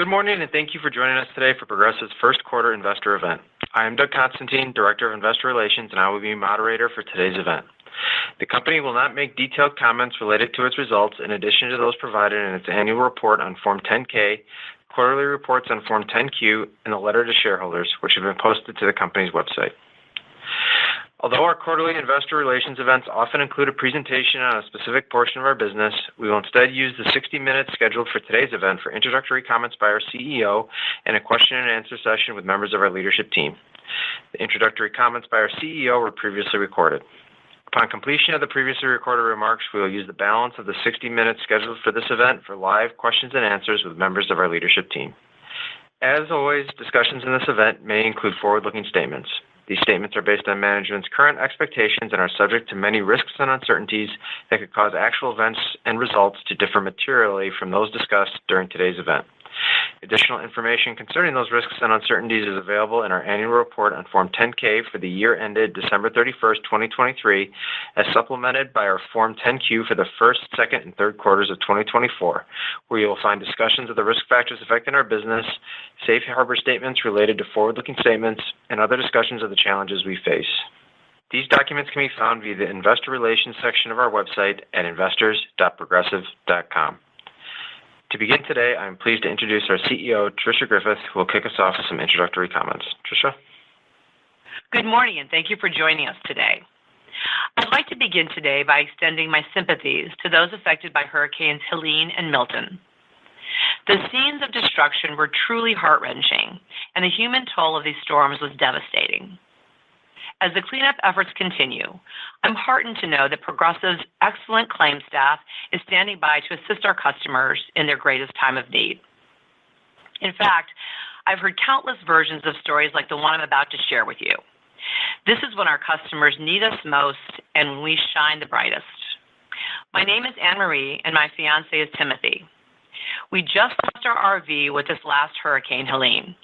Good morning, and thank you for joining us today for Progressive's first quarter investor event. I am Doug Constantine, Director of Investor Relations, and I will be moderator for today's event. The company will not make detailed comments related to its results in addition to those provided in its annual report on Form 10-K, quarterly reports on Form 10-Q, and the letter to shareholders, which have been posted to the company's website. Although our quarterly investor relations events often include a presentation on a specific portion of our business, we will instead use the 60 minutes scheduled for today's event for introductory comments by our CEO and a question and answer session with members of our leadership team. The introductory comments by our CEO were previously recorded. Upon completion of the previously recorded remarks, we will use the balance of the 60 minutes scheduled for this event for live questions and answers with members of our leadership team. As always, discussions in this event may include forward-looking statements. These statements are based on management's current expectations and are subject to many risks and uncertainties that could cause actual events and results to differ materially from those discussed during today's event. Additional information concerning those risks and uncertainties is available in our annual report on Form 10-K for the year ended December 31st, 2023, as supplemented by our Form 10-Q for the first, second, and third quarters of 2024, where you will find discussions of the risk factors affecting our business, safe harbor statements related to forward-looking statements, and other discussions of the challenges we face. These documents can be found via the Investor Relations section of our website at investors.progressive.com. To begin today, I am pleased to introduce our CEO, Tricia Griffith, who will kick us off with some introductory comments. Tricia? Good morning, and thank you for joining us today. I'd like to begin today by extending my sympathies to those affected by Hurricanes Helene and Milton. The scenes of destruction were truly heart-wrenching, and the human toll of these storms was devastating. As the cleanup efforts continue, I'm heartened to know that Progressive's excellent claims staff is standing by to assist our customers in their greatest time of need. In fact, I've heard countless versions of stories like the one I'm about to share with you. This is when our customers need us most and when we shine the brightest. My name is Anne-Marie, and my fiance is Timothy. We just lost our RV with this last Hurricane Helene.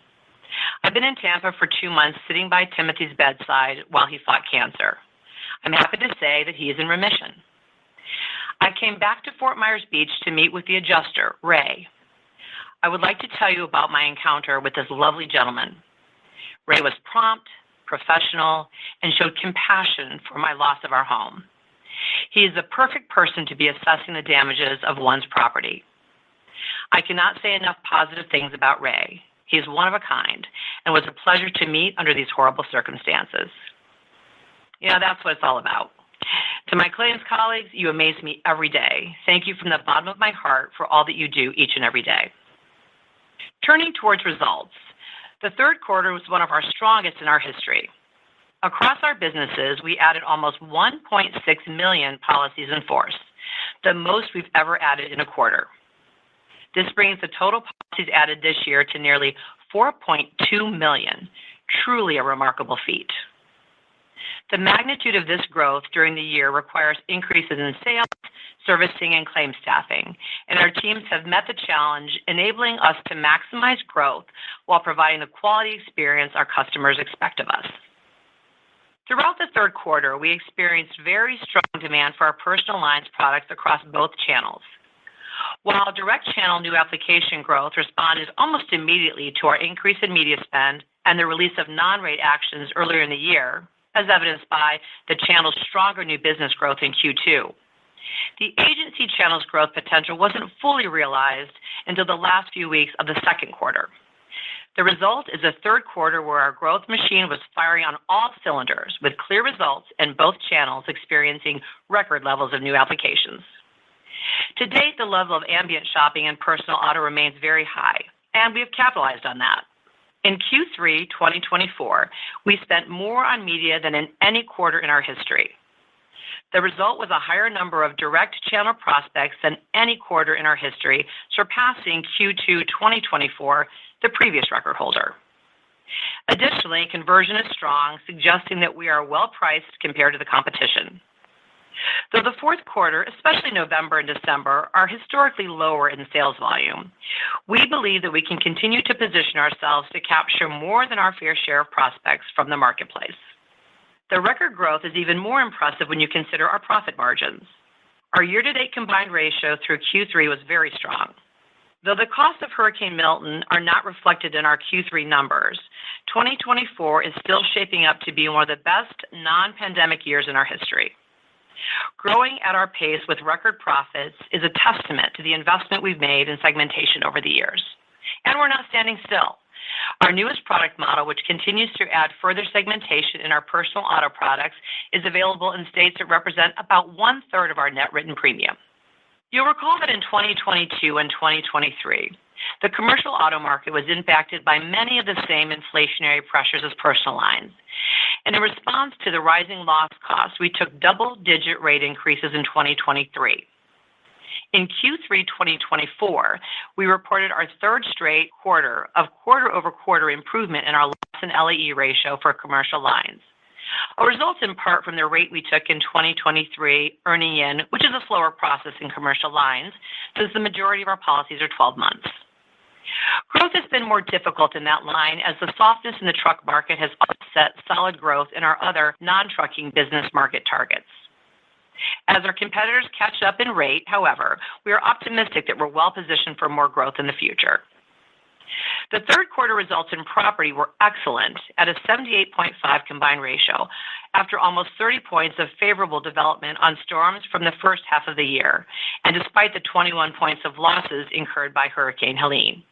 I've been in Tampa for 2 months sitting by Timothy's bedside while he fought cancer. I'm happy to say that he is in remission. I came back to Fort Myers Beach to meet with the adjuster, Ray. I would like to tell you about my encounter with this lovely gentleman. Ray was prompt, professional, and showed compassion for my loss of our home. He is the perfect person to be assessing the damages of one's property. I cannot say enough positive things about Ray. He is one of a kind and was a pleasure to meet under these horrible circumstances. You know, that's what it's all about. To my claims colleagues, you amaze me every day. Thank you from the bottom of my heart for all that you do each and every day. Turning towards results, the third quarter was one of our strongest in our history. Across our businesses, we added almost 1.6 million policies in force, the most we've ever added in a quarter. This brings the total policies added this year to nearly 4.2 million, truly a remarkable feat. The magnitude of this growth during the year requires increases in sales, servicing, and claim staffing, and our teams have met the challenge, enabling us to maximize growth while providing the quality experience our customers expect of us. Throughout the third quarter, we experienced very strong demand for our personal lines products across both channels. While direct channel new application growth responded almost immediately to our increase in media spend and the release of non-rate actions earlier in the year, as evidenced by the channel's stronger new business growth in Q2, the agency channel's growth potential wasn't fully realized until the last few weeks of the second quarter. The result is a third quarter where our growth machine was firing on all cylinders, with clear results in both channels experiencing record levels of new applications. To date, the level of ambient shopping in personal auto remains very high, and we have capitalized on that. In Q3 2024, we spent more on media than in any quarter in our history. The result was a higher number of direct channel prospects than any quarter in our history, surpassing Q2 2024, the previous record holder. Additionally, conversion is strong, suggesting that we are well priced compared to the competition. Though the fourth quarter, especially November and December, are historically lower in sales volume, we believe that we can continue to position ourselves to capture more than our fair share of prospects from the marketplace. The record growth is even more impressive when you consider our profit margins. Our year-to-date combined ratio through Q3 was very strong. Though the costs of Hurricane Milton are not reflected in our Q3 numbers, 2024 is still shaping up to be one of the best non-pandemic years in our history. Growing at our pace with record profits is a testament to the investment we've made in segmentation over the years. And we're not standing still. Our newest product model, which continues to add further segmentation in our personal auto products, is available in states that represent about 1/3 of our net written premium. You'll recall that in 2022 and 2023, the commercial auto market was impacted by many of the same inflationary pressures as personal lines. And in response to the rising loss costs, we took double-digit rate increases in 2023. In Q3 2024, we reported our third straight quarter of quarter-over-quarter improvement in our loss and LAE ratio for commercial lines. A result in part from the rate we took in 2023 earning in, which is a slower process in commercial lines, since the majority of our policies are 12 months. Growth has been more difficult in that line as the softness in the truck market has offset solid growth in our other non-trucking business market targets. As our competitors catch up in rate, however, we are optimistic that we're well positioned for more growth in the future. The third quarter results in property were excellent at a 78.5 combined ratio after almost 30 points of favorable development on storms from the first half of the year, and despite the 21 points of losses incurred by Hurricane Helene.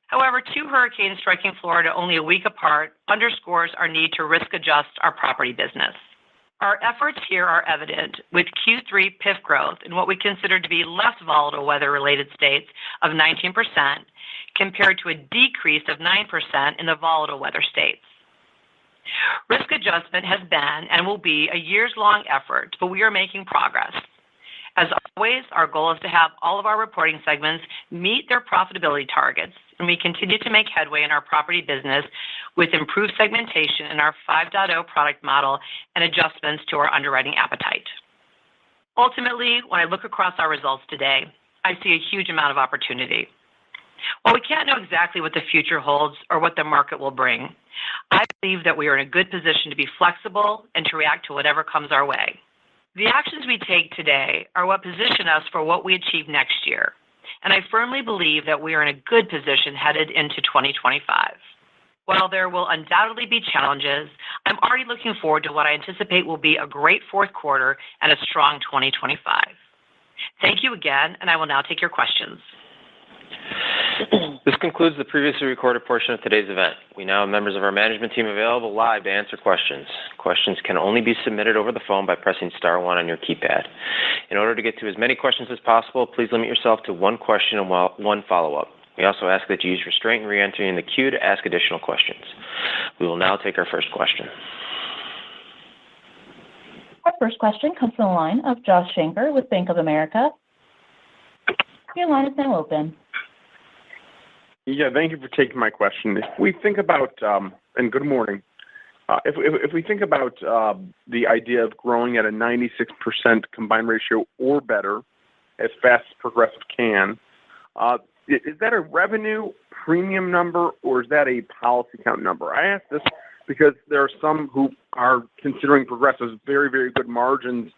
However, 2 hurricanes striking Florida only a week apart underscores our need to risk adjust our property business. Our efforts here are evident with Q3 PIF growth in what we consider to be less volatile weather-related states of 19% compared to a decrease of 9% in the volatile weather states. Risk adjustment has been and will be a years-long effort, but we are making progress. As always, our goal is to have all of our reporting segments meet their profitability targets, and we continue to make headway in our property business with improved segmentation in our 5.0 product model and adjustments to our underwriting appetite. Ultimately, when I look across our results today, I see a huge amount of opportunity. While we can't know exactly what the future holds or what the market will bring, I believe that we are in a good position to be flexible and to react to whatever comes our way. The actions we take today are what position us for what we achieve next year, and I firmly believe that we are in a good position headed into 2025. While there will undoubtedly be challenges, I'm already looking forward to what I anticipate will be a great fourth quarter and a strong 2025. Thank you again, and I will now take your questions. This concludes the previously recorded portion of today's event. We now have members of our management team available live to answer questions. Questions can only be submitted over the phone by pressing star 1 on your keypad. In order to get to as many questions as possible, please limit yourself to one question and one follow-up. We also ask that you use restraint in re-entering the queue to ask additional questions. We will now take our first question. Our first question comes from the line of Josh Shanker with Bank of America. Your line is now open. Yeah, thank you for taking my question. If we think about, and good morning, if we think about the idea of growing at a 96% combined ratio or better as fast as Progressive can, is that a revenue premium number or is that a policy count number? I ask this because there are some who are considering Progressive's very, very good margins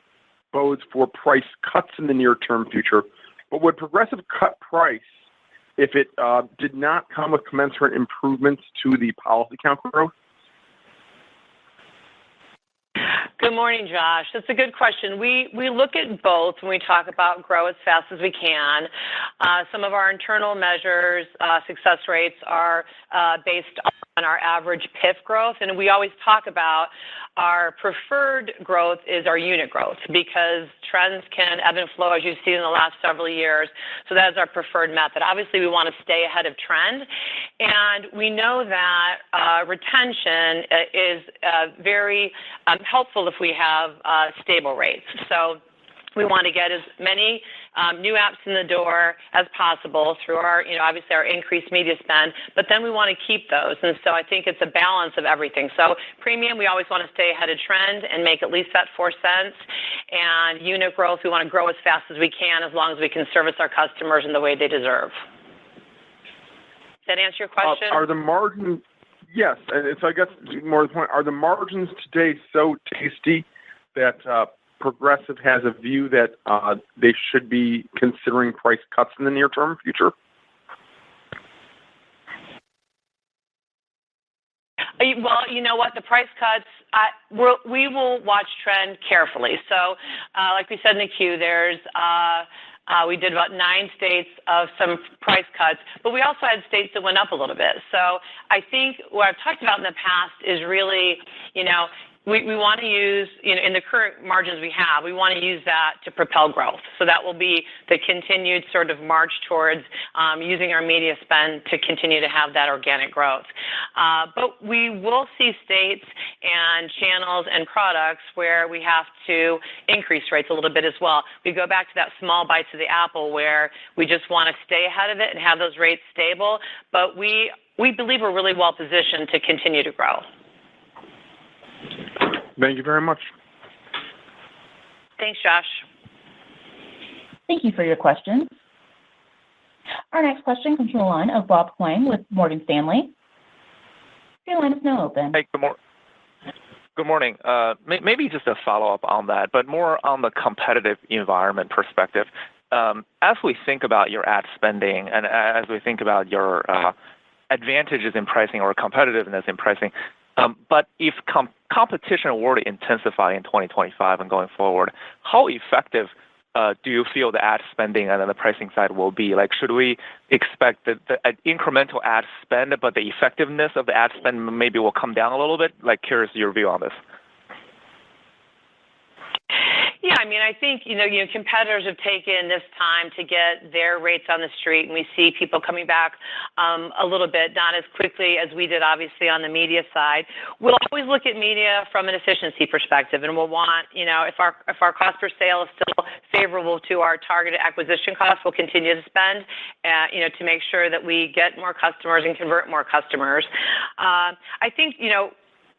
bodes for price cuts in the near-term future. But would Progressive cut price if it did not come with commensurate improvements to the policy count growth? Good morning, Josh. That's a good question. We look at both when we talk about grow as fast as we can. Some of our internal measures, success rates, are based on our average PIF growth, and we always talk about our preferred growth is our unit growth because trends can ebb and flow as you've seen in the last several years. So that is our preferred method. Obviously, we want to stay ahead of trend, and we know that retention is very helpful if we have stable rates. So we want to get as many new apps in the door as possible through our, obviously our increased media spend, but then we want to keep those. And so I think it's a balance of everything. So premium, we always want to stay ahead of trend and make at least that 4 cents. And unit growth, we want to grow as fast as we can as long as we can service our customers in the way they deserve. Does that answer your question? Are the margins, yes. And so I guess more to the point, are the margins today so tasty that Progressive has a view that they should be considering price cuts in the near-term future? Well, you know what? The price cuts, we will watch trend carefully. So, like we said in the queue, we did about 9 states of some price cuts, but we also had states that went up a little bit. So I think what I've talked about in the past is really, we want to use, in the current margins we have, we want to use that to propel growth. So that will be the continued sort of march towards using our media spend to continue to have that organic growth. But we will see states and channels and products where we have to increase rates a little bit as well. We go back to that small bites of the apple where we just want to stay ahead of it and have those rates stable. But we believe we're really well positioned to continue to grow. Thank you very much. Thanks, Josh. Thank you for your questions. Our next question comes from the line of Bob Huang with Morgan Stanley. Your line is now open. Hey, good morning. Maybe just a follow-up on that, but more on the competitive environment perspective. As we think about your ad spending and as we think about your advantages in pricing or competitiveness in pricing, but if competition were to intensify in 2025 and going forward, how effective do you feel the ad spending and then the pricing side will be? Like, should we expect that the incremental ad spend, but the effectiveness of the ad spend maybe will come down a little bit? Like, curious your view on this. Yeah, I mean, I think, competitors have taken this time to get their rates on the street, and we see people coming back a little bit, not as quickly as we did, obviously, on the media side. We'll always look at media from an efficiency perspective, and we'll want, if our cost per sale is still favorable to our targeted acquisition costs, we'll continue to spend, to make sure that we get more customers and convert more customers. I think,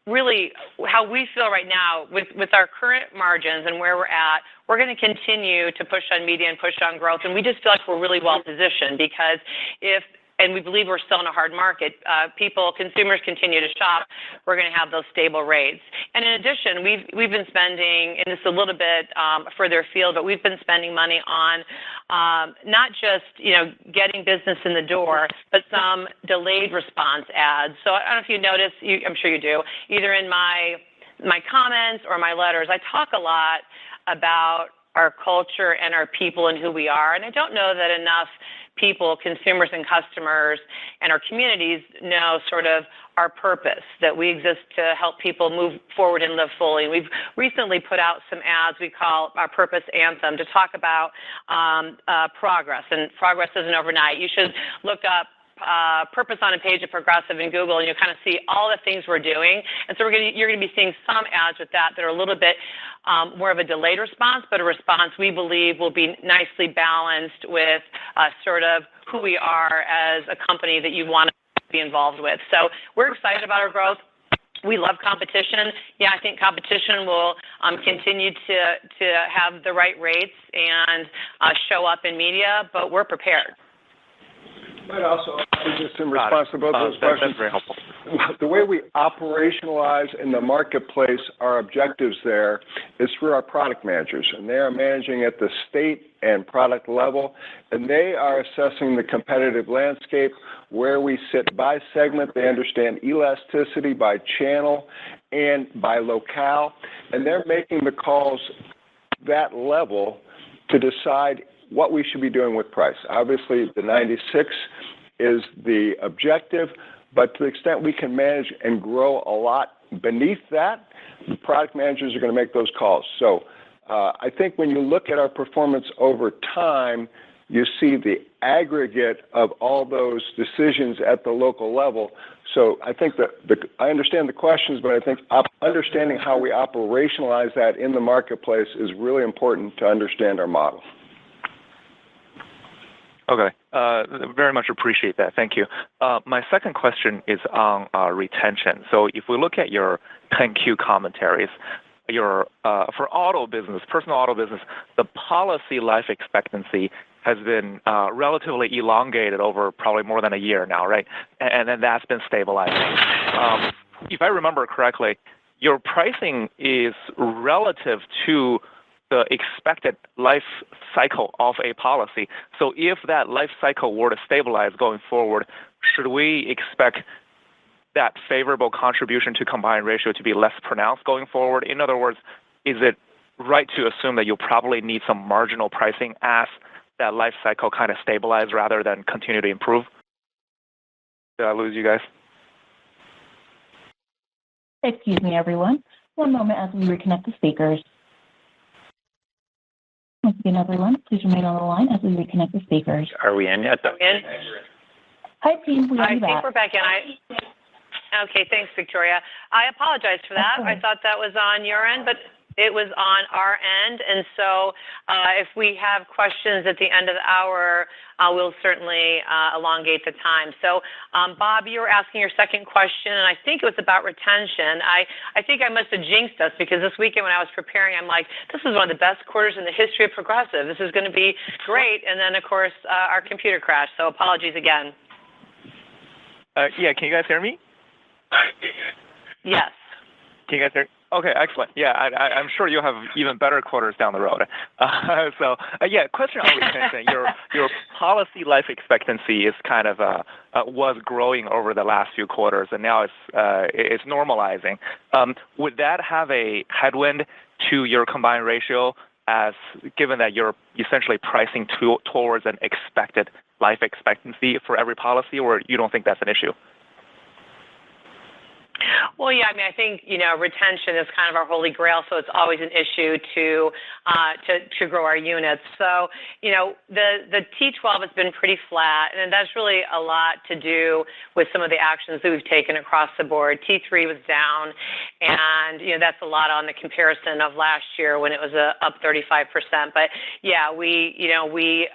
really how we feel right now with our current margins and where we're at, we're going to continue to push on media and push on growth. And we just feel like we're really well positioned because and we believe we're still in a hard market, consumers continue to shop, we're going to have those stable rates. And in addition, we've been spending, and this is a little bit further afield, but we've been spending money on not just, getting business in the door, but some delayed response ads. So I don't know if you notice, I'm sure you do, either in my comments or my letters, I talk a lot about our culture and our people and who we are. And I don't know that enough people, consumers and customers and our communities know sort of our purpose, that we exist to help people move forward and live fully. And we've recently put out some ads we call our Purpose Anthem to talk about progress. And progress isn't overnight. You should look up purpose on a page of Progressive in Google, and you'll kind of see all the things we're doing. And so you're going to be seeing some ads with that are a little bit more of a delayed response, but a response we believe will be nicely balanced with sort of who we are as a company that you want to be involved with. So we're excited about our growth. We love competition. Yeah, I think competition will continue to have the right rates and show up in media, but we're prepared. But also, just in response to both those questions, that's very helpful. The way we operationalize in the marketplace our objectives there is through our product managers, and they are managing at the state and product level, and they are assessing the competitive landscape, where we sit by segment. They understand elasticity by channel and by locale, and they're making the calls that level to decide what we should be doing with price. Obviously, the 96 is the objective, but to the extent we can manage and grow a lot beneath that, the product managers are going to make those calls. So I think when you look at our performance over time, you see the aggregate of all those decisions at the local level. So I think that I understand the questions, but I think understanding how we operationalize that in the marketplace is really important to understand our model. Okay. Very much appreciate that. Thank you. My second question is on retention. So if we look at your 10Q commentaries, for auto business, personal auto business, the policy life expectancy has been relatively elongated over probably more than a year now, right? And then that's been stabilizing. If I remember correctly, your pricing is relative to the expected life cycle of a policy. So if that life cycle were to stabilize going forward, should we expect that favorable contribution to combined ratio to be less pronounced going forward? In other words, is it right to assume that you'll probably need some marginal pricing as that life cycle kind of stabilize rather than continue to improve? Did I lose you guys? Excuse me, everyone. One moment as we reconnect the speakers. Once again, everyone, please remain on the line as we reconnect the speakers. Are we in yet? Hi, team. We are I think back. we're back in. Okay, thanks, Victoria. I apologize for that. I thought that was on your end, but it was on our end. And so if we have questions at the end of the hour, we'll certainly elongate the time. So, Bob, you were asking your second question, and I think it was about retention. I think I must have jinxed us because this weekend when I was preparing, I'm like, this is one of the best quarters in the history of Progressive. This is going to be great. And then, of course, our computer crashed. So apologies again. Yeah, can you guys hear me? Yes. Can you guys hear? Okay, excellent. Yeah, I'm sure you'll have even better quarters down the road. Question on retention. Your policy life expectancy is kind of was growing over the last few quarters, and now it's normalizing. Would that have a headwind to your combined ratio, as given that you're essentially pricing towards an expected life expectancy for every policy, or you don't think that's an issue? Well, yeah, I mean, I think, retention is kind of our holy grail, so it's always an issue to grow our units. So, the T12 has been pretty flat, and that's really a lot to do with some of the actions that we've taken across the board. T3 was down, and, that's a lot on the comparison of last year when it was up 35%. But, yeah, we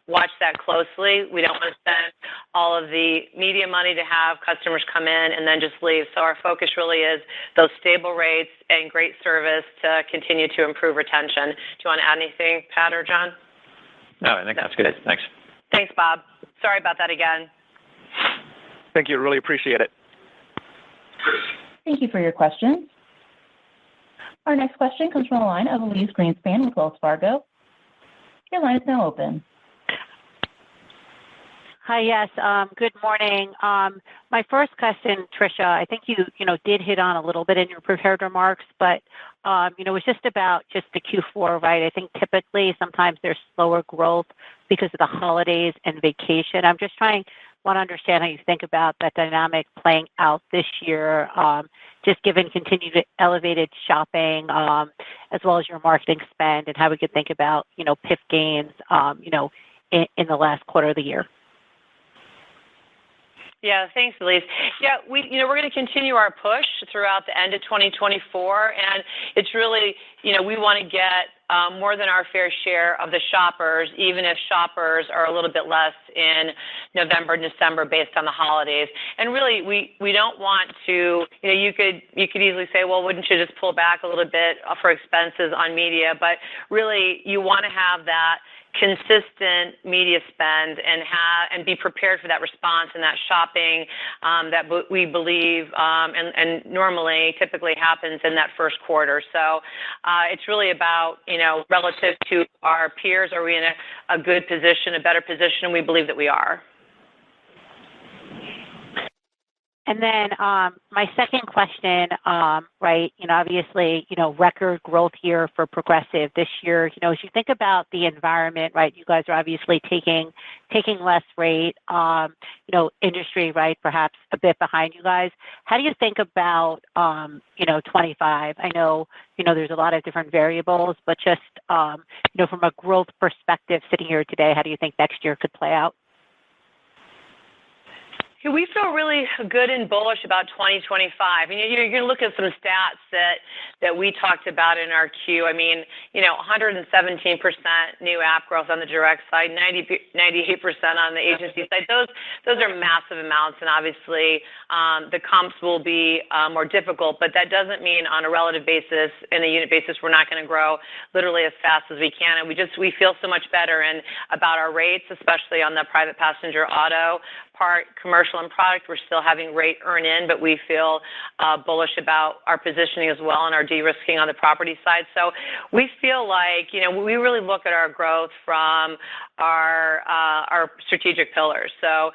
watch that closely. We don't want to spend all of the media money to have customers come in and then just leave. So our focus really is those stable rates and great service to continue to improve retention. Do you want to add anything, Pat or John? No, I think that's good. Thanks. Thanks, Bob. Sorry about that again. Thank you. Really appreciate it. Thank you for your questions. Our next question comes from the line of Elyse Greenspan with Wells Fargo. Your line is now open. Hi, yes. Good morning. My first question, Tricia, I think you did hit on a little bit in your prepared remarks, but it was just about the Q4, right? I think typically sometimes there's slower growth because of the holidays and vacation. I'm just want to understand how you think about that dynamic playing out this year, just given continued elevated shopping, as well as your marketing spend, and how we could think about PIF gains, in the last quarter of the year. Yeah, thanks, Elise. Yeah, we're going to continue our push throughout the end of 2024, and it's really, we want to get more than our fair share of the shoppers, even if shoppers are a little bit less in November and December based on the holidays. And really, we don't want to, you could easily say, well, wouldn't you just pull back a little bit for expenses on media? But really, you want to have that consistent media spend and be prepared for that response and that shopping that we believe and normally typically happens in that first quarter. So it's really about, relative to our peers, are we in a good position, a better position? And we believe that we are. And then my second question, right, obviously, record growth here for Progressive this year. As you think about the environment, right, you guys are obviously taking less rate, industry, right, perhaps a bit behind you guys. How do you think about, 25? I know, there's a lot of different variables, but just, from a growth perspective sitting here today, how do you think next year could play out? We feel really good and bullish about 2025. You're going to look at some stats that we talked about in our Q. 117% new app growth on the direct side, 98% on the agency side. Those are massive amounts, and obviously the comps will be more difficult, but that doesn't mean on a relative basis, in a unit basis, we're not going to grow literally as fast as we can. And we feel so much better about our rates, especially on the private passenger auto part, commercial and product, we're still having rate earn in, but we feel bullish about our positioning as well and our de-risking on the property side. So we feel like, we really look at our growth from our strategic pillars. So,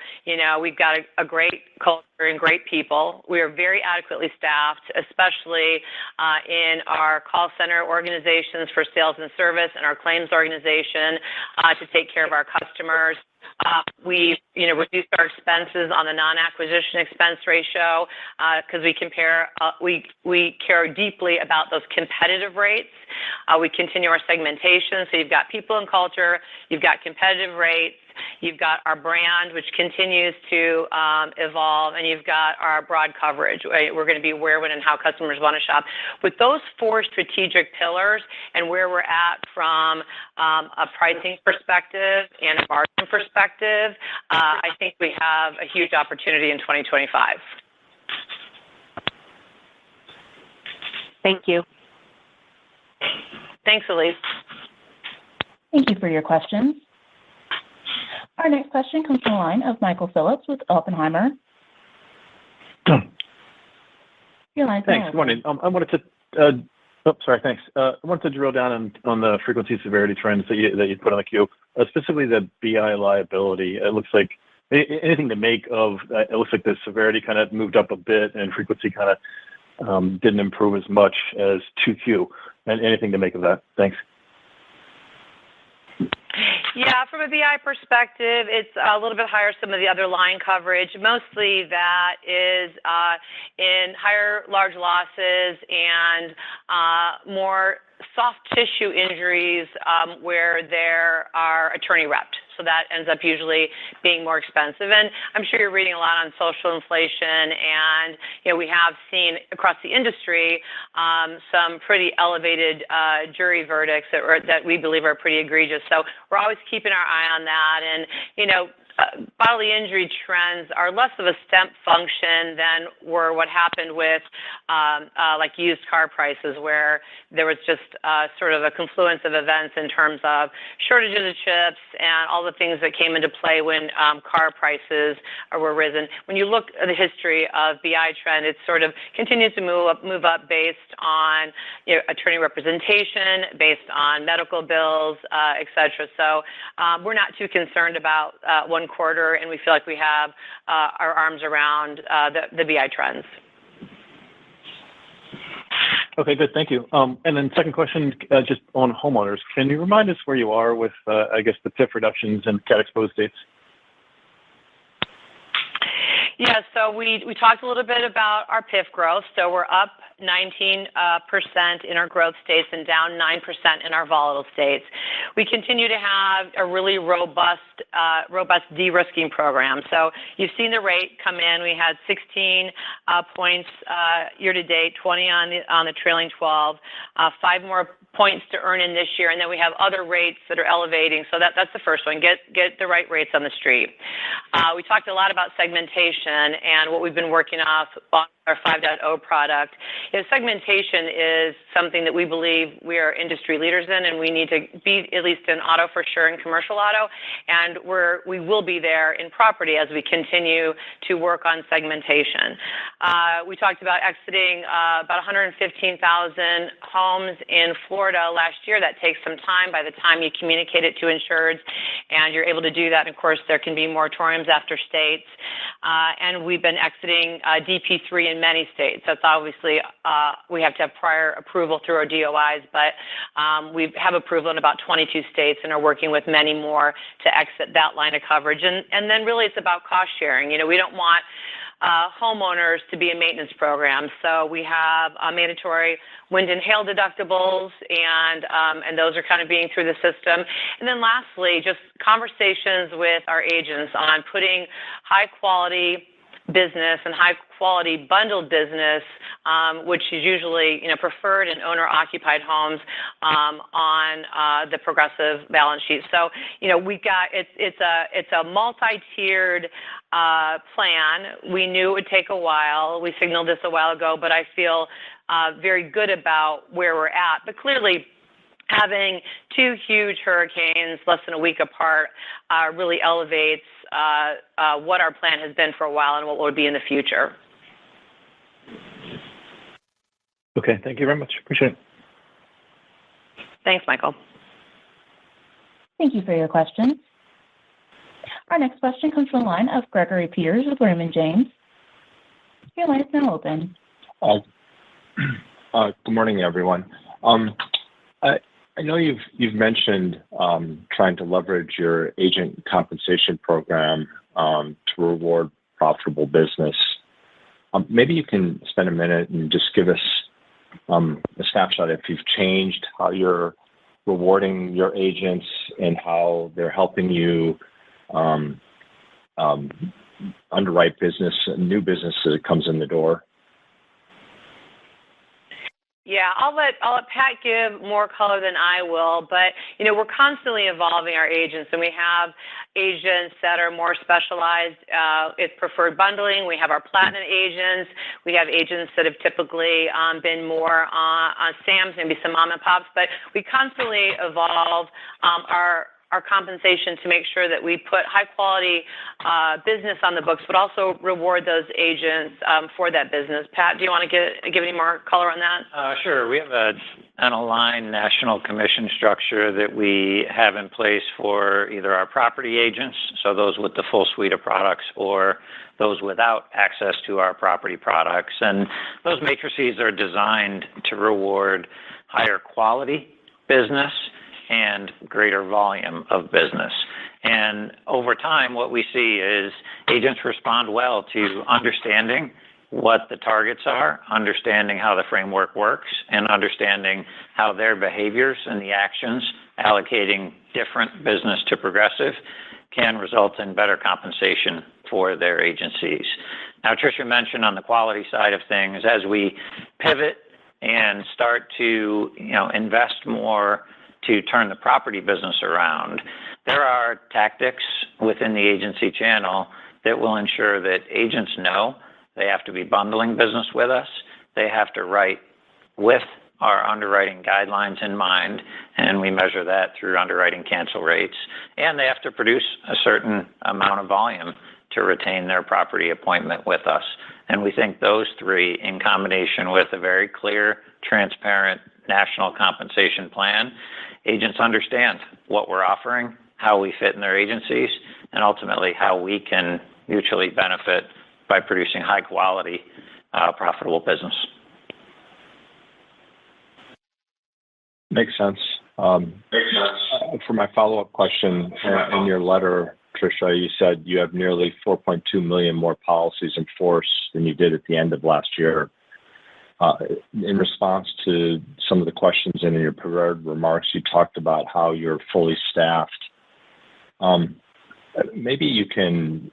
we've got a great culture and great people. We are very adequately staffed, especially in our call center organizations for sales and service and our claims organization to take care of our customers. We, reduced our expenses on the non-acquisition expense ratio because we care deeply about those competitive rates. We continue our segmentation. So you've got people and culture, you've got competitive rates, you've got our brand, which continues to evolve, and you've got our broad coverage. Right? We're going to be where, when, and how customers want to shop. With those four strategic pillars and where we're at from a pricing perspective and a margin perspective, I think we have a huge opportunity in 2025. Thank you. Thanks, Elise. Thank you for your questions. Our next question comes from the line of Michael Phillips with Oppenheimer. Your line's Thanks. Good morning. I wanted to. Thanks. I wanted to drill down on the frequency severity trends that you put on the queue, specifically the BI liability. It looks like anything to make of. It looks like the severity kind of moved up a bit, and frequency kind of didn't improve as much as 2Q. And anything to make of that? Thanks. Yeah, from a BI perspective, it's a little bit higher some of the other line coverage. Mostly that is in higher large losses and more soft tissue injuries where there are attorney repped. So that ends up usually being more expensive. And I'm sure you're reading a lot on social inflation, and we have seen across the industry some pretty elevated jury verdicts that we believe are pretty egregious. So we're always keeping our eye on that. And bodily injury trends are less of a step function than were what happened with like used car prices, where there was just sort of a confluence of events in terms of shortages of chips and all the things that came into play when car prices were risen. When you look at the history of BI trend, it sort of continues to move up based on attorney representation, based on medical bills, et cetera. So we're not too concerned about one quarter, and we feel like we have our arms around the BI trends. Okay, good. Thank you. And then second question, just on homeowners. Can you remind us where you are with, the PIF reductions in cat-exposed states? Yeah, so we talked a little bit about our PIF growth. So we're up 19% in our growth states and down 9% in our volatile states. We continue to have a really robust de-risking program. So you've seen the rate come in. We had 16 points year to date, 20 on the trailing 12, 5 more points to earn in this year, and then we have other rates that are elevating. So that's the first one. Get the right rates on the street. We talked a lot about segmentation and what we've been working off on our 5.0 product. Segmentation is something that we believe we are industry leaders in, and we need to be at least in auto for sure and commercial auto, and we will be there in property as we continue to work on segmentation. We talked about exiting about 115,000 homes in Florida last year. That takes some time by the time you communicate it to insureds, and you're able to do that. And of course, there can be moratoriums after states, and we've been exiting DP3 in many states. That's obviously we have to have prior approval through our DOIs, but we have approval in about 22 states and are working with many more to exit that line of coverage. And then really it's about cost sharing. We don't want homeowners to be a maintenance program. So we have mandatory wind and hail deductibles, and those are kind of being through the system. And then lastly, just conversations with our agents on putting high quality business and high quality bundled business, which is usually preferred and owner occupied homes on the Progressive balance sheet. So we've got it's a multi-tiered plan. We knew it would take a while. We signaled this a while ago, but I feel very good about where we're at. But clearly, having 2 huge hurricanes less than a week apart really elevates what our plan has been for a while and what will be in the future. Okay, thank you very much. Appreciate it. Thanks, Michael. Thank you for your questions. Our next question comes from the line of Gregory Peters with Raymond James. Your line is now open. Good morning, everyone. I know you've mentioned trying to leverage your agent compensation program to reward profitable business. Maybe you can spend a minute and just give us a snapshot if you've changed how you're rewarding your agents and how they're helping you underwrite new business that comes in the door. Yeah, I'll let Pat give more color than I will, but we're constantly evolving our agents, and we have agents that are more specialized. It's preferred bundling. We have our platinum agents. We have agents that have typically been more on SAMs, maybe some mom and pops, but we constantly evolve our compensation to make sure that we put high quality business on the books, but also reward those agents for that business. Pat, do you want to give any more color on that? Sure. We have an aligned national commission structure that we have in place for either our property agents, so those with the full suite of products, or those without access to our property products. And those matrices are designed to reward higher quality business and greater volume of business. And over time, what we see is agents respond well to understanding what the targets are, understanding how the framework works, and understanding how their behaviors and the actions allocating different business to Progressive can result in better compensation for their agencies. Now, Tricia mentioned on the quality side of things, as we pivot and start to invest more to turn the property business around, there are tactics within the agency channel that will ensure that agents know they have to be bundling business with us. They have to write with our underwriting guidelines in mind, and we measure that through underwriting cancel rates. And they have to produce a certain amount of volume to retain their property appointment with us. And we think those three, in combination with a very clear, transparent national compensation plan, agents understand what we're offering, how we fit in their agencies, and ultimately how we can mutually benefit by producing high quality, profitable business. Makes sense. For my follow-up question, in your letter, Tricia, you said you have nearly 4.2 million more policies in force than you did at the end of last year. In response to some of the questions in your prepared remarks, you talked about how you're fully staffed. Maybe you can,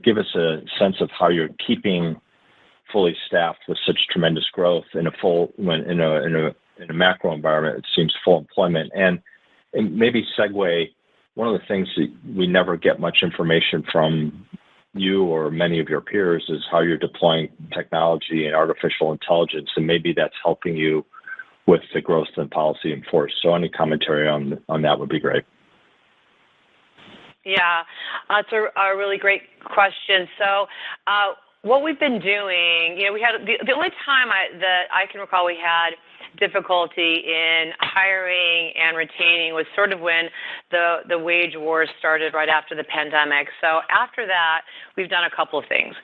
give us a sense of how you're keeping fully staffed with such tremendous growth in a macro environment. It seems full employment, and maybe segue. One of the things that we never get much information from you or many of your peers is how you're deploying technology and artificial intelligence, and maybe that's helping you with the growth in policy in force. So any commentary on that would be great. Yeah, it's a really great question. So what we've been doing, we had the only time that I can recall we had difficulty in hiring and retaining was sort of when the wage wars started right after the pandemic. So after that, we've done a couple of things.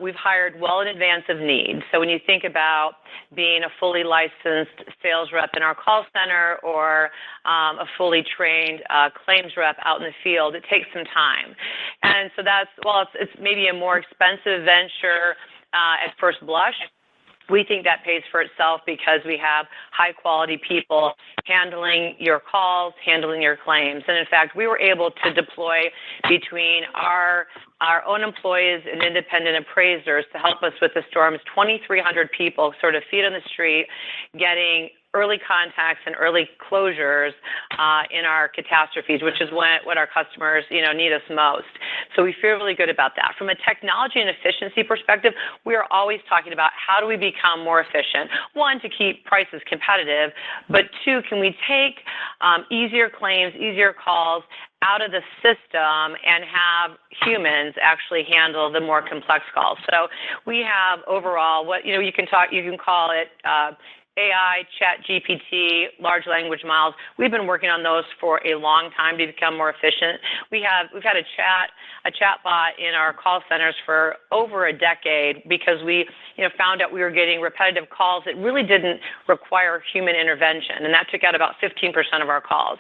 We've hired well in advance of need. So when you think about being a fully licensed sales rep in our call center or a fully trained claims rep out in the field, it takes some time. And so it's maybe a more expensive venture at first blush. We think that pays for itself because we have high-quality people handling your calls, handling your claims. And in fact, we were able to deploy between our own employees and independent appraisers to help us with the storms, 2,300 people sort of feet on the street, getting early contacts and early closures in our catastrophes, which is what our customers, need us most. So we feel really good about that. From a technology and efficiency perspective, we are always talking about how do we become more efficient. One, to keep prices competitive, but two, can we take easier claims, easier calls out of the system and have humans actually handle the more complex calls. So we have overall you can call it AI, Chat GPT, large language models. We've been working on those for a long time to become more efficient. We've had a chat bot in our call centers for over a decade because we found out we were getting repetitive calls that really didn't require human intervention, and that took out about 15% of our calls.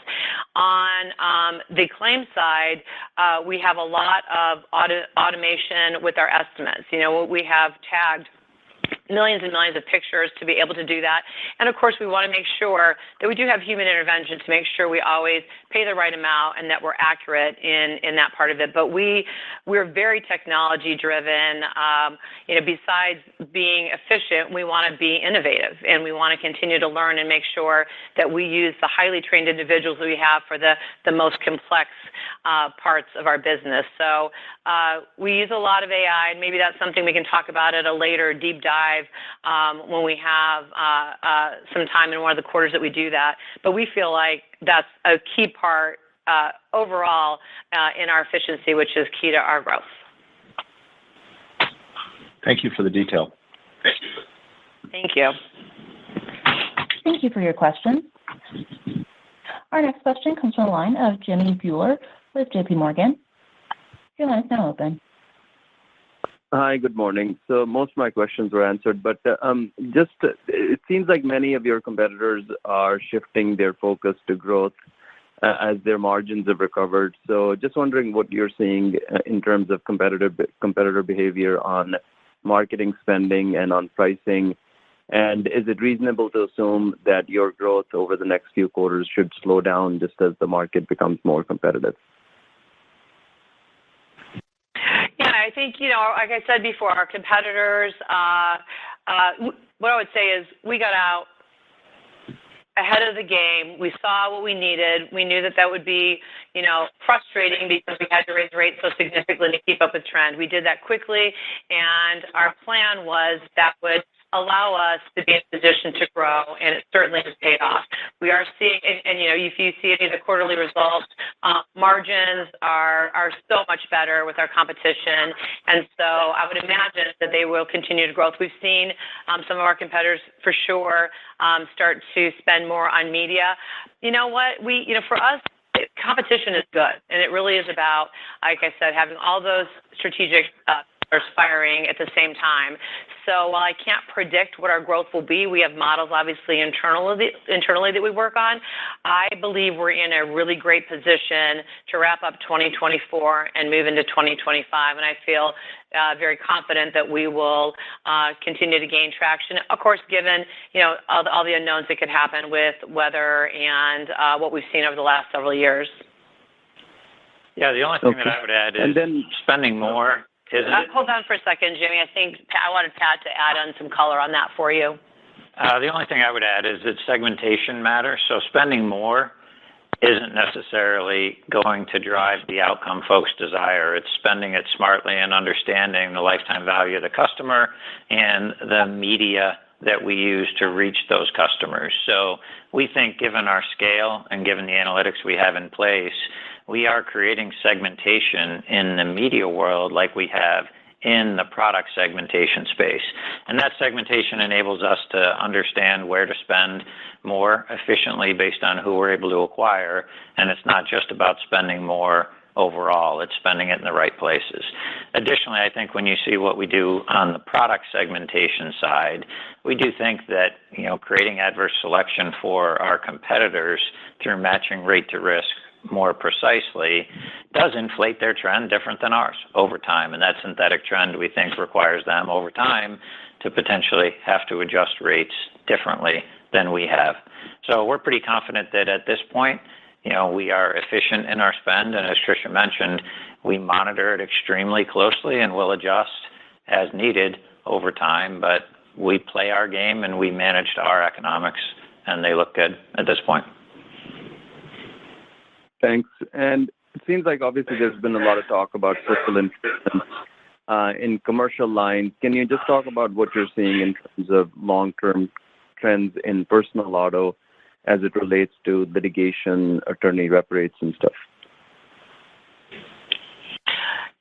On the claim side, we have a lot of automation with our estimates. We have tagged millions and millions of pictures to be able to do that. And of course, we want to make sure that we do have human intervention to make sure we always pay the right amount and that we're accurate in that part of it. But we're very technology driven. Besides being efficient, we want to be innovative and we want to continue to learn and make sure that we use the highly trained individuals that we have for the most complex parts of our business. So we use a lot of AI, and maybe that's something we can talk about at a later deep dive when we have some time in one of the quarters that we do that. But we feel like that's a key part overall in our efficiency, which is key to our growth. Thank you for the detail. Thank you. Thank you for your question. Our next question comes from the line of Jimmy Bhullar with JP Morgan. Your line is now open. Hi, good morning. So most of my questions were answered, but it seems like many of your competitors are shifting their focus to growth as their margins have recovered. So just wondering what you're seeing in terms of competitor behavior on marketing spending and on pricing. And is it reasonable to assume that your growth over the next few quarters should slow down just as the market becomes more competitive? Yeah, I think, like I said before, our competitors, what I would say is we got out ahead of the game. We saw what we needed. We knew that would be, frustrating because we had to raise rates so significantly to keep up with trend. We did that quickly, and our plan was that would allow us to be in a position to grow, and it certainly has paid off. We are seeing, and if you see any of the quarterly results, margins are so much better with our competition, and so I would imagine that they will continue to grow. We've seen some of our competitors for sure start to spend more on media. You know what? For us, competition is good, and it really is about, like I said, having all those strategic firing at the same time. So while I can't predict what our growth will be, we have models obviously internally that we work on. I believe we're in a really great position to wrap up 2024 and move into 2025, and I feel very confident that we will continue to gain traction. Of course, given all the unknowns that could happen with weather and what we've seen over the last several years. Yeah, the only thing that I would add is spending more. Hold on for a second, Jimmy. I think I wanted Pat to add on some color on that for you. The only thing I would add is that segmentation matters. So spending more isn't necessarily going to drive the outcome folks desire. It's spending it smartly and understanding the lifetime value of the customer and the media that we use to reach those customers. So we think given our scale and given the analytics we have in place, we are creating segmentation in the media world like we have in the product segmentation space. And that segmentation enables us to understand where to spend more efficiently based on who we're able to acquire. And it's not just about spending more overall, it's spending it in the right places. Additionally, I think when you see what we do on the product segmentation side, we do think that, creating adverse selection for our competitors through matching rate to risk more precisely does inflate their trend different than ours over time. And that synthetic trend, we think, requires them over time to potentially have to adjust rates differently than we have. So we're pretty confident that at this point, we are efficient in our spend. And as Tricia mentioned, we monitor it extremely closely and will adjust as needed over time. But we play our game and we manage to our economics and they look good at this point. Thanks. And it seems like obviously there's been a lot of talk about social inflation in commercial lines. Can you just talk about what you're seeing in terms of long-term trends in personal auto as it relates to litigation, attorney rep rates, and stuff?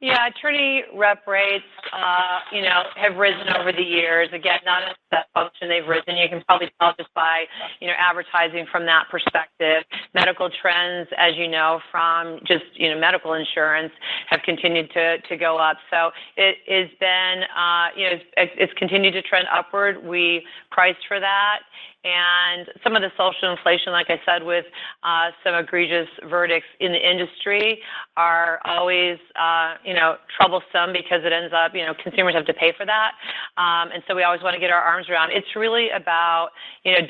Yeah, attorney rep rates, have risen over the years. Again, not as that function they've risen. You can probably tell just by, advertising from that perspective. Medical trends, as you know, from just, medical insurance have continued to go up. So it has been, it's continued to trend upward. We priced for that. And some of the social inflation, like I said, with some egregious verdicts in the industry are always, troublesome because it ends up, consumers have to pay for that. And so we always want to get our arms around. It's really about,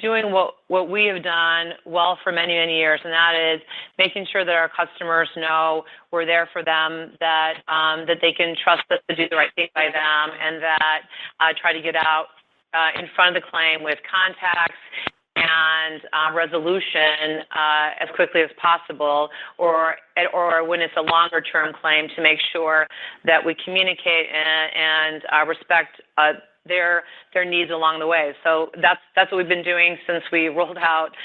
doing what we have done well for many, many years, and that is making sure that our customers know we're there for them, that that they can trust us to do the right thing by them, and that try to get out in front of the claim with contacts and resolution as quickly as possible, or when it's a longer-term claim, to make sure that we communicate and respect their needs along the way. So that's what we've been doing since we rolled out,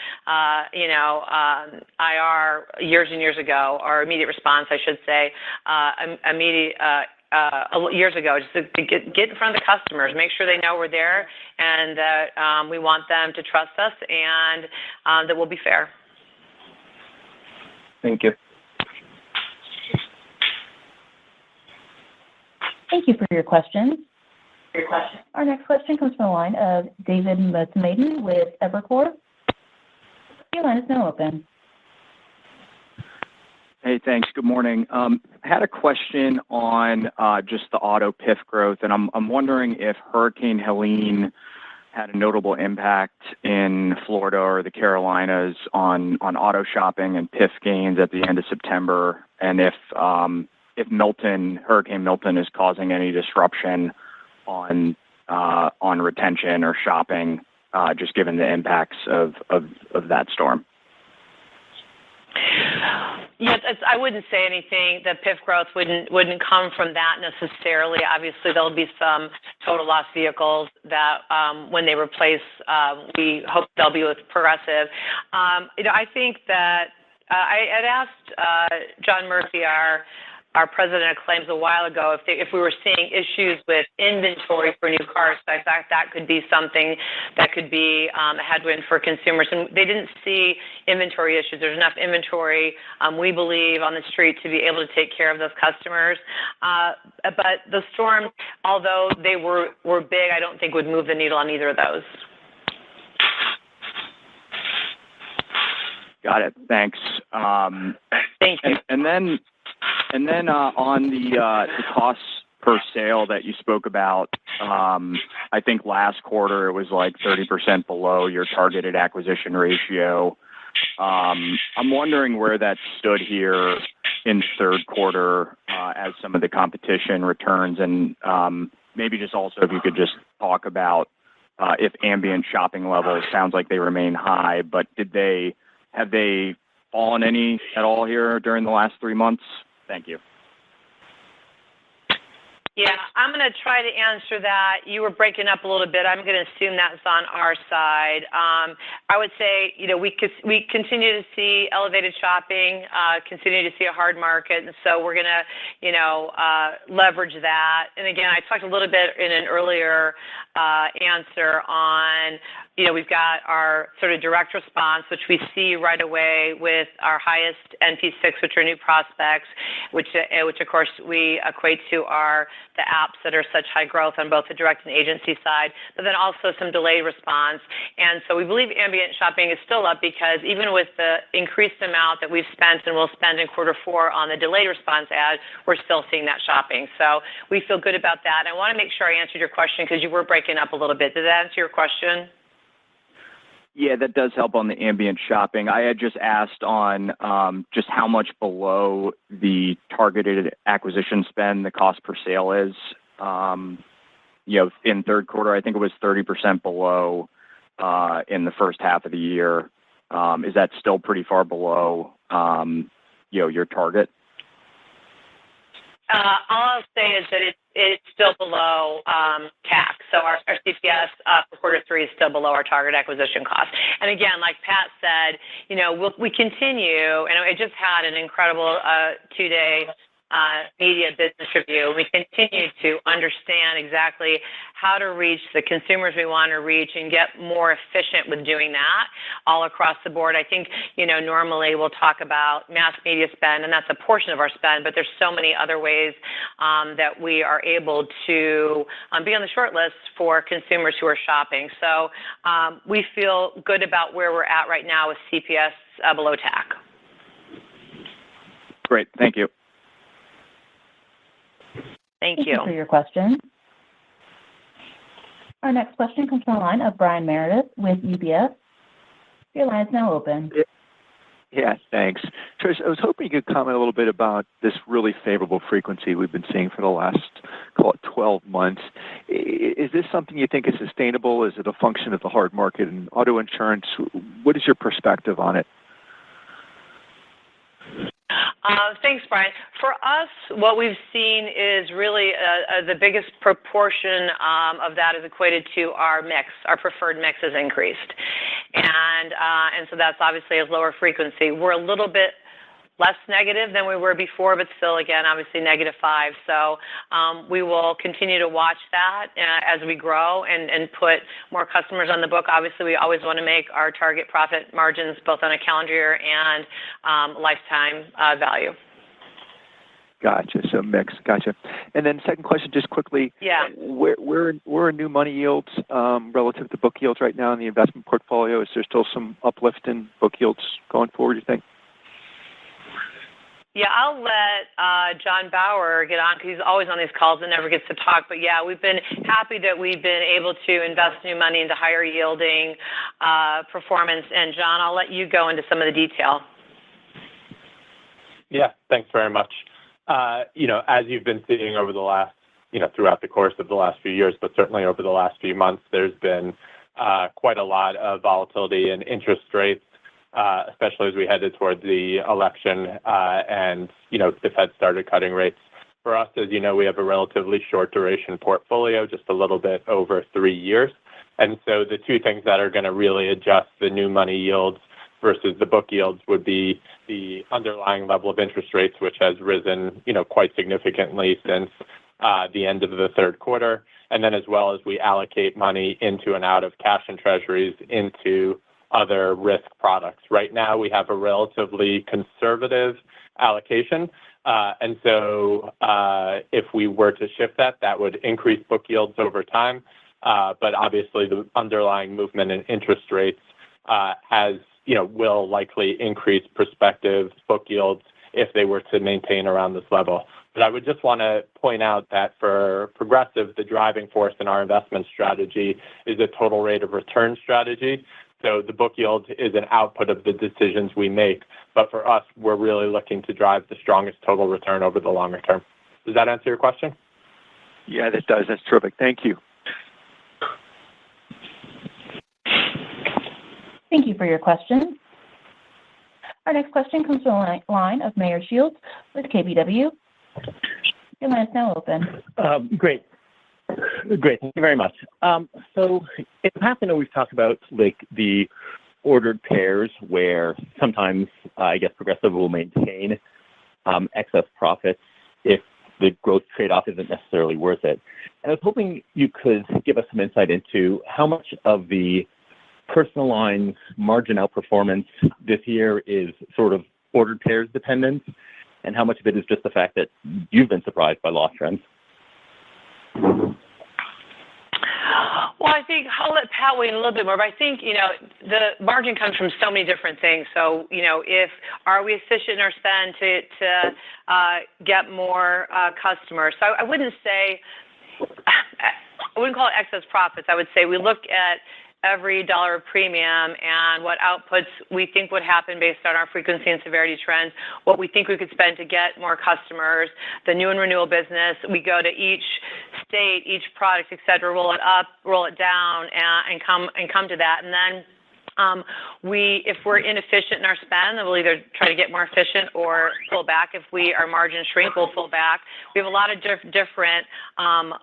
IR years and years ago, or immediate response, I should say, years ago, just to get in front of the customers, make sure they know we're there, and that we want them to trust us, and that we'll be fair. Thank you. Thank you for your questions. Our next question comes from the line of David Motemaden with Evercore. Your line is now open. Hey, thanks. Good morning. I had a question on just the auto PIF growth, and I'm wondering if Hurricane Helene had a notable impact in Florida or the Carolinas on auto shopping and PIF gains at the end of September, and if Hurricane Milton is causing any disruption on retention or shopping, just given the impacts of that storm. Yes, I wouldn't say anything. The PIF growth wouldn't come from that necessarily. Obviously, there'll be some total loss vehicles that when they replace, we hope they'll be with Progressive. I think that I had asked John Murphy, our president of claims, a while ago if we were seeing issues with inventory for new cars. So I thought that could be something that could be a headwind for consumers. And they didn't see inventory issues. There's enough inventory, we believe, on the street to be able to take care of those customers. But the storm, although they were big, I don't think would move the needle on either of those. Got it. Thanks. Thank you. And then on the costs per sale that you spoke about, I think last quarter it was like 30% below your targeted acquisition ratio. I'm wondering where that stood here in the third quarter as some of the competition returns, and maybe just also if you could just talk about if ambient shopping levels, sounds like they remain high, but have they fallen any at all here during the last 3 months? Thank you. Yeah, I'm going to try to answer that. You were breaking up a little bit. I'm going to assume that's on our side. I would say, we continue to see elevated shopping, continue to see a hard market, and so we're going to, leverage that. And again, I talked a little bit in an earlier answer on, we've got our sort of direct response, which we see right away with our highest NP6, which are new prospects, which of course we equate to the apps that are such high growth on both the direct and agency side, but then also some delayed response. And so we believe ambient shopping is still up because even with the increased amount that we've spent and will spend in Q4 on the delayed response ad, we're still seeing that shopping. So we feel good about that. And I want to make sure I answered your question because you were breaking up a little bit. Did that answer your question? Yeah, that does help on the ambient shopping. I had just asked on just how much below the targeted acquisition spend the cost per sale is. In third quarter, I think it was 30% below in the first half of the year. Is that still pretty far below, your target? All I'll say is that it's still below CAC. So our CPS for quarter three is still below our target acquisition cost. And again, like Pat said, we continue, and I just had an incredible 2-day media business review. We continue to understand exactly how to reach the consumers we want to reach and get more efficient with doing that all across the board. I think, normally we'll talk about mass media spend, and that's a portion of our spend, but there's so many other ways that we are able to be on the short list for consumers who are shopping. So we feel good about where we're at right now with CPS below TAC. Great. Thank you. Thank you for your question. Our next question comes from the line of Brian Meredith with UBS. Your line is now open. Yeah, thanks. Trish, I was hoping you could comment a little bit about this really favorable frequency we've been seeing for the last, call it 12 months. Is this something you think is sustainable? Is it a function of the hard market in auto insurance? What is your perspective on it? Thanks, Brian. For us, what we've seen is really the biggest proportion of that is equated to our mix. Our preferred mix has increased. And so that's obviously a lower frequency. We're a little bit less negative than we were before, but still, again, obviously -5. So we will continue to watch that as we grow and put more customers on the book. Obviously, we always want to make our target profit margins both on a calendar year and lifetime value. Gotcha. So mix. Gotcha. And then second question, just quickly. Yeah. Where are new money yields relative to book yields right now in the investment portfolio? Is there still some uplift in book yields going forward, you think? Yeah, I'll let John Bauer get on because he's always on these calls and never gets to talk. But yeah, we've been happy that we've been able to invest new money into higher yielding performance. And John, I'll let you go into some of the detail. Yeah, thanks very much. As you've been seeing over the last, throughout the course of the last few years, but certainly over the last few months, there's been quite a lot of volatility in interest rates, especially as we headed toward the election and, the Fed started cutting rates. For us, as you know, we have a relatively short duration portfolio, just a little bit over 3 years. And so the two things that are going to really adjust the new money yields versus the book yields would be the underlying level of interest rates, which has risen, quite significantly since the end of the third quarter. And then as well as we allocate money into and out of cash and treasuries into other risk products. Right now, we have a relatively conservative allocation. And so if we were to shift that, that would increase book yields over time. But obviously, the underlying movement in interest rates will likely increase prospective book yields if they were to maintain around this level. But I would just want to point out that for Progressive, the driving force in our investment strategy is a total rate of return strategy. So the book yield is an output of the decisions we make. But for us, we're really looking to drive the strongest total return over the longer term. Does that answer your question? Yeah, that does. That's terrific. Thank you. Thank you for your question. Our next question comes from the line of Meyer Shields with KBW. Your line is now open. Great. Thank you very much. So in the past, I know we've talked about the ordered pairs where sometimes I guess Progressive will maintain excess profits if the growth trade-off isn't necessarily worth it. And I was hoping you could give us some insight into how much of the personal lines margin outperformance this year is sort of ordered pairs dependent, and how much of it is just the fact that you've been surprised by loss trends. Well, I think I'll let Pat weigh in a little bit more, but I think, the margin comes from so many different things. So, are we efficient in our spend to get more customers? So I wouldn't call it excess profits. I would say we look at every dollar of premium and what outputs we think would happen based on our frequency and severity trends, what we think we could spend to get more customers, the new and renewal business. We go to each state, each product, et cetera, roll it up, roll it down, and come to that. And then if we're inefficient in our spend, then we'll either try to get more efficient or pull back. If our margins shrink, we'll pull back. We have a lot of different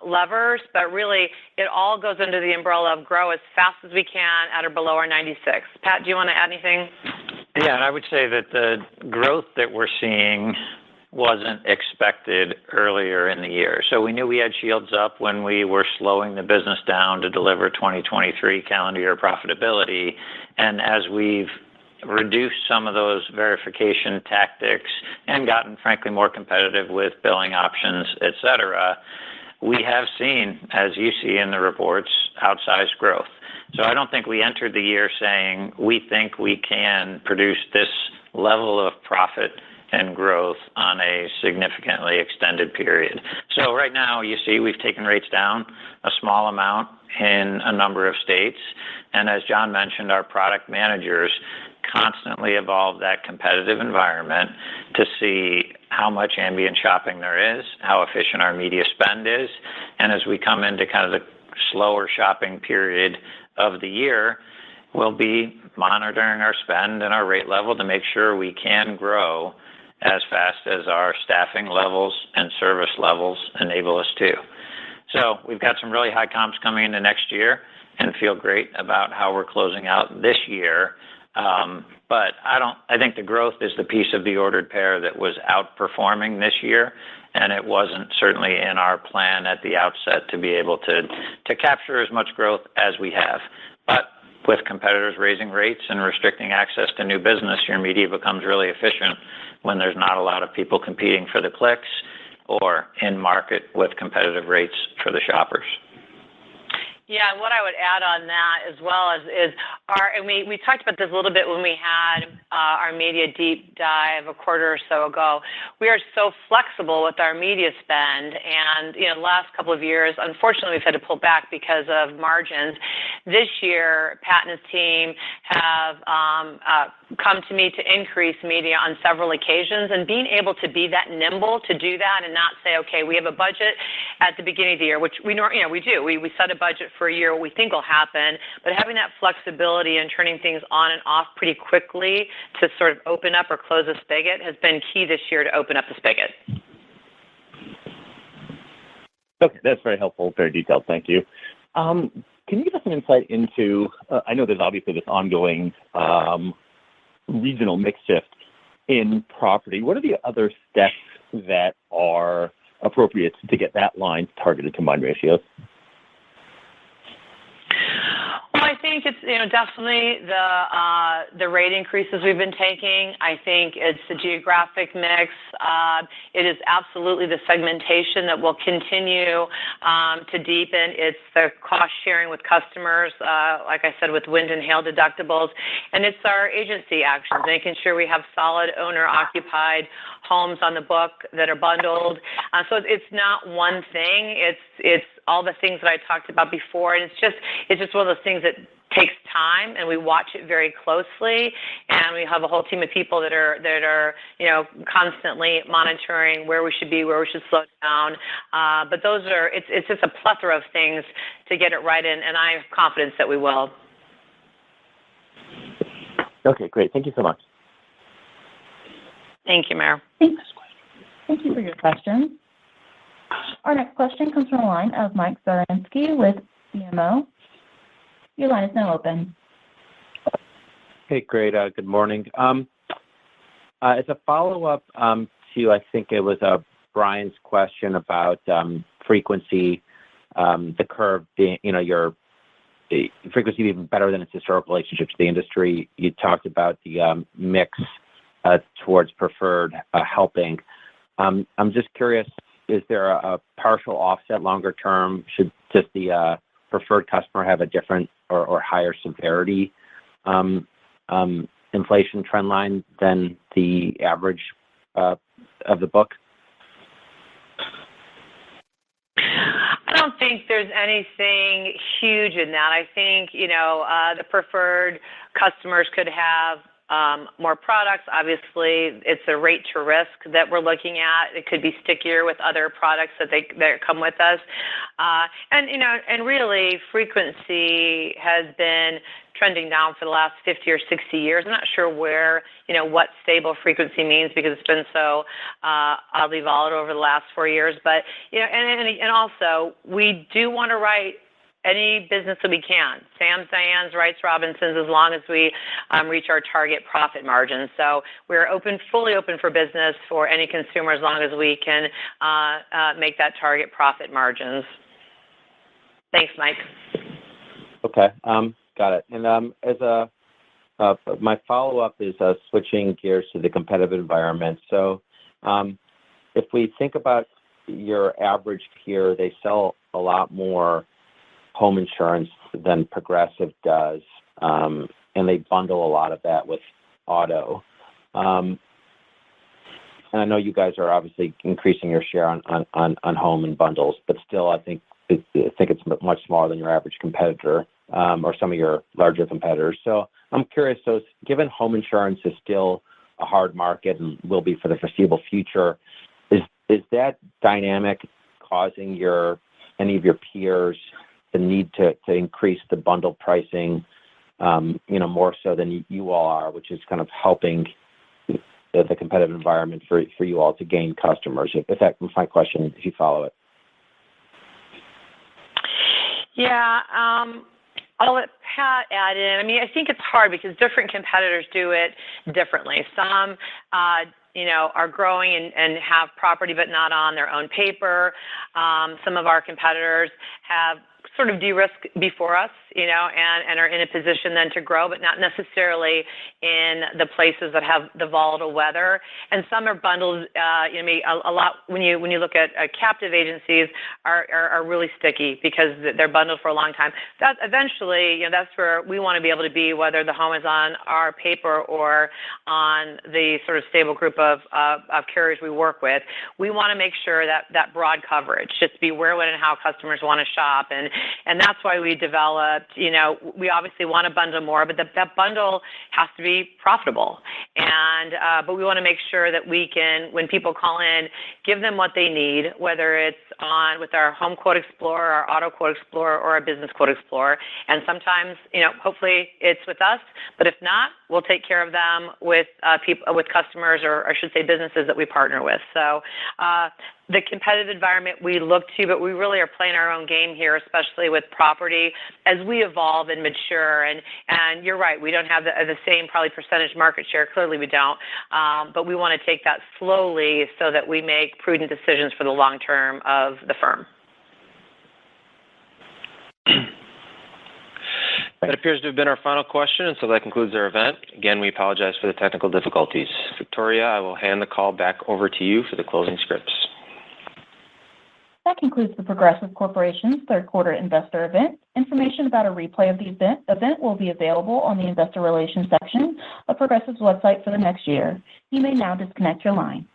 levers, but really it all goes under the umbrella of grow as fast as we can at or below our 96. Pat, do you want to add anything? Yeah, and I would say that the growth that we're seeing wasn't expected earlier in the year. So we knew we had shields up when we were slowing the business down to deliver 2023 calendar year profitability. And as we've reduced some of those verification tactics and gotten, frankly, more competitive with billing options, et cetera, we have seen, as you see in the reports, outsized growth. So I don't think we entered the year saying we think we can produce this level of profit and growth on a significantly extended period. So right now, you see, we've taken rates down a small amount in a number of states. And as John mentioned, our product managers constantly evolve that competitive environment to see how much ambient shopping there is, how efficient our media spend is. And as we come into kind of the slower shopping period of the year, we'll be monitoring our spend and our rate level to make sure we can grow as fast as our staffing levels and service levels enable us to. So we've got some really high comps coming into next year and feel great about how we're closing out this year. But I think the growth is the piece of the ordered pair that was outperforming this year, and it wasn't certainly in our plan at the outset to be able to capture as much growth as we have. But with competitors raising rates and restricting access to new business, your media becomes really efficient when there's not a lot of people competing for the clicks or in market with competitive rates for the shoppers. Yeah, and what I would add on that as well and we talked about this a little bit when we had our media deep dive a quarter or so ago. We are so flexible with our media spend, and the last couple of years, unfortunately, we've had to pull back because of margins. This year, Pat and his team have come to me to increase media on several occasions, and being able to be that nimble to do that and not say, okay, we have a budget at the beginning of the year, which we do. We set a budget for a year, what we think will happen, but having that flexibility and turning things on and off pretty quickly to sort of open up or close a spigot has been key this year to open up the spigot. Okay, that's very helpful, very detailed. Thank you. Can you give us an insight into, I know there's obviously this ongoing regional mix shift in property. What are the other steps that are appropriate to get that line targeted combined ratios? Well, I think it's definitely the rate increases we've been taking. I think it's the geographic mix. It is absolutely the segmentation that will continue to deepen. It's the cost sharing with customers, like I said, with wind and hail deductibles, and it's our agency actions, making sure we have solid owner-occupied homes on the book that are bundled. So it's not one thing. It's all the things that I talked about before, and it's just one of those things that takes time, and we watch it very closely, and we have a whole team of people that are constantly monitoring where we should be, where we should slow down. But it's just a plethora of things to get it right in, and I have confidence that we will. Okay, great. Thank you so much. Thank you, Mayor. Thanks. Thank you for your question. Our next question comes from the line of Mike Zaremski with BMO. Your line is now open. Hey, great. Good morning. As a follow-up to, I think it was Brian's question about frequency, the curve being, your frequency even better than its historical relationship to the industry. You talked about the mix towards preferred helping. I'm just curious, is there a partial offset longer term? Should just the preferred customer have a different or higher severity inflation trend line than the average of the book? I don't think there's anything huge in that. I think, the preferred customers could have more products. Obviously, it's a rate to risk that we're looking at. It could be stickier with other products that come with us. And really, frequency has been trending down for the last 50 or 60 years. I'm not sure what stable frequency means because it's been so oddly volatile over the last 4 years. But, and also, we do want to write any business that we can. Sam's, Diane's, Wrights, Robinson's, as long as we reach our target profit margins. So we're fully open for business for any consumer as long as we can make that target profit margins. Thanks, Mike. Okay, got it. And as my follow-up is switching gears to the competitive environment. So if we think about your average peer, they sell a lot more home insurance than Progressive does, and they bundle a lot of that with auto. And I know you guys are obviously increasing your share on home and bundles, but still, I think it's much smaller than your average competitor or some of your larger competitors. So I'm curious. So given home insurance is still a hard market and will be for the foreseeable future, is that dynamic causing any of your peers the need to increase the bundle pricing, more so than you all are, which is kind of helping the competitive environment for you all to gain customers? If that was my question, if you follow it. Yeah, I'll let Pat add in. I mean, I think it's hard because different competitors do it differently. Some are growing and have property but not on their own paper. Some of our competitors have sort of de-risked before us, and are in a position then to grow, but not necessarily in the places that have the volatile weather. And some are bundled, a lot when you look at captive agencies are really sticky because they're bundled for a long time. That eventually, that's where we want to be able to be, whether the home is on our paper or on the sort of stable group of carriers we work with. We want to make sure that broad coverage, just be where, when, and how customers want to shop. And that's why we developed, we obviously want to bundle more, but that bundle has to be profitable. And but we want to make sure that we can, when people call in, give them what they need, whether it's with our Home Quote Explorer, our Auto Quote Explorer, or our Business Quote Explorer. And sometimes, hopefully it's with us, but if not, we'll take care of them with customers, or I should say businesses that we partner with. So the competitive environment we look to, but we really are playing our own game here, especially with property as we evolve and mature. And you're right, we don't have the same probably percentage market share. Clearly we don't, but we want to take that slowly so that we make prudent decisions for the long term of the firm. That appears to have been our final question, and so that concludes our event. Again, we apologize for the technical difficulties. Victoria, I will hand the call back over to you for the closing scripts. That concludes the Progressive Corporation's third quarter investor event. Information about a replay of the event will be available on the investor relations section of Progressive's website for the next year. You may now disconnect your line.